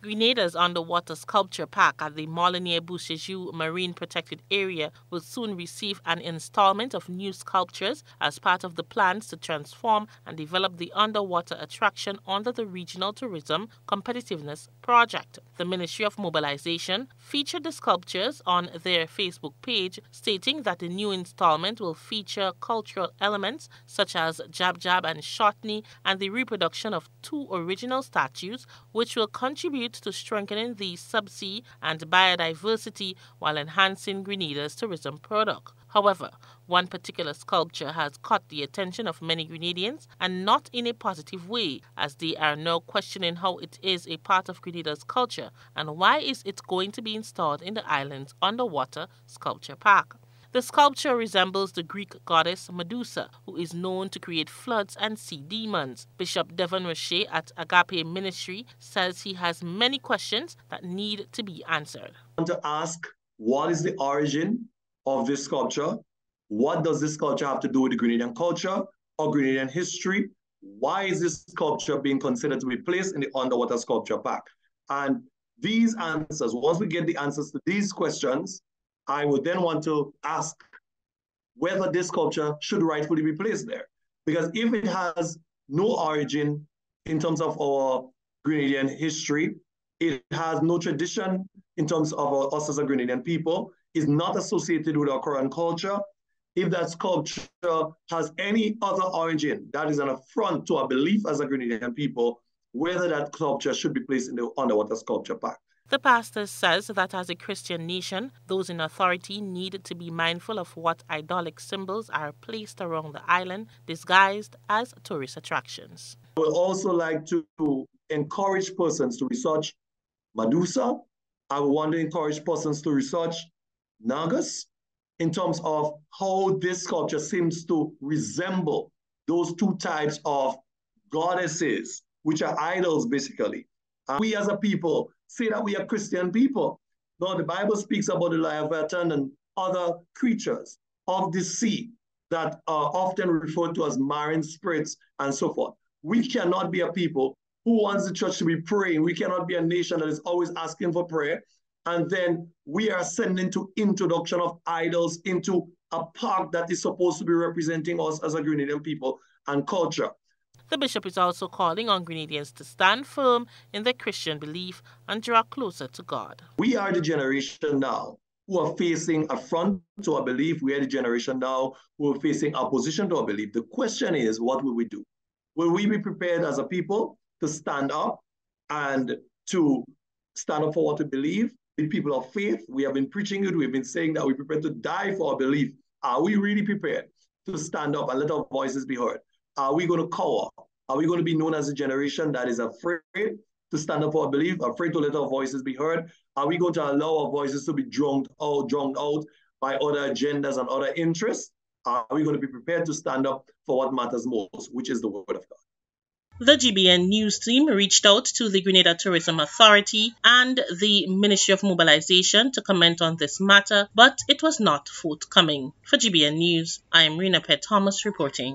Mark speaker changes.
Speaker 1: Grenada's underwater sculpture park at the Molinier-Beauséjour Marine Protected Area will soon receive an installment of new sculptures as part of the plans to transform and develop the underwater attraction under the Regional Tourism Competitiveness Project. The Ministry of Mobilization featured the sculptures on their Facebook page, stating that the new installment will feature cultural elements such as Jab Jab and Shotney and the reproduction of 2 original statues, which will contribute to strengthening the subsea and biodiversity while enhancing Grenada's tourism product. However, one particular sculpture has caught the attention of many Grenadians, and not in a positive way, as they are now questioning how it is a part of Grenada's culture and why is it going to be installed in the island's underwater sculpture park. The sculpture resembles the Greek goddess Medusa, who is known to create floods and sea demons. Bishop Devon Rocher at Agape Ministry says he has many questions that need to be answered.
Speaker 2: I want to ask, what is the origin of this sculpture? What does this sculpture have to do with the Grenadian culture or Grenadian history? Why is this sculpture being considered to be placed in the underwater sculpture park? And these answers, once we get the answers to these questions, I would then want to ask whether this sculpture should rightfully be placed there. Because if it has no origin in terms of our Grenadian history, it has no tradition in terms of us as a Grenadian people, is not associated with our current culture, if that sculpture has any other origin that is an affront to our belief as a Grenadian people, whether that sculpture should be placed in the underwater sculpture park.
Speaker 1: The pastor says that as a Christian nation, those in authority need to be mindful of what idolic symbols are placed around the island, disguised as tourist attractions.
Speaker 2: I would also like to encourage persons to research Medusa. I would want to encourage persons to research Nagas in terms of how this sculpture seems to resemble those 2 types of goddesses, which are idols, basically. And we as a people say that we are Christian people. Now, the Bible speaks about the Leviathan and other creatures of the sea that are often referred to as marine spirits and so forth. We cannot be a people who wants the church to be praying. We cannot be a nation that is always asking for prayer. And then we are sending to introduction of idols into a park that is supposed to be representing us as a Grenadian people and culture.
Speaker 1: The bishop is also calling on Grenadians to stand firm in their Christian belief and draw closer to God.
Speaker 2: We are the generation now who are facing affront to our belief. We are the generation now who are facing opposition to our belief. The question is, what will we do? Will we be prepared as a people to stand up and to stand up for what we believe? The people of faith, we have been preaching it. We've been saying that we're prepared to die for our belief. Are we really prepared to stand up and let our voices be heard? Are we going to cower? Are we going to be known as a generation that is afraid to stand up for our belief, afraid to let our voices be heard? Are we going to allow our voices to be drowned out by other agendas and other interests? Are we going to be prepared to stand up for what matters most, which is the word of God?
Speaker 1: The GBN News team reached out to the Grenada Tourism Authority and the Ministry of Mobilization to comment on this matter, but it was not forthcoming. For GBN News, I am Rena Pett Thomas reporting.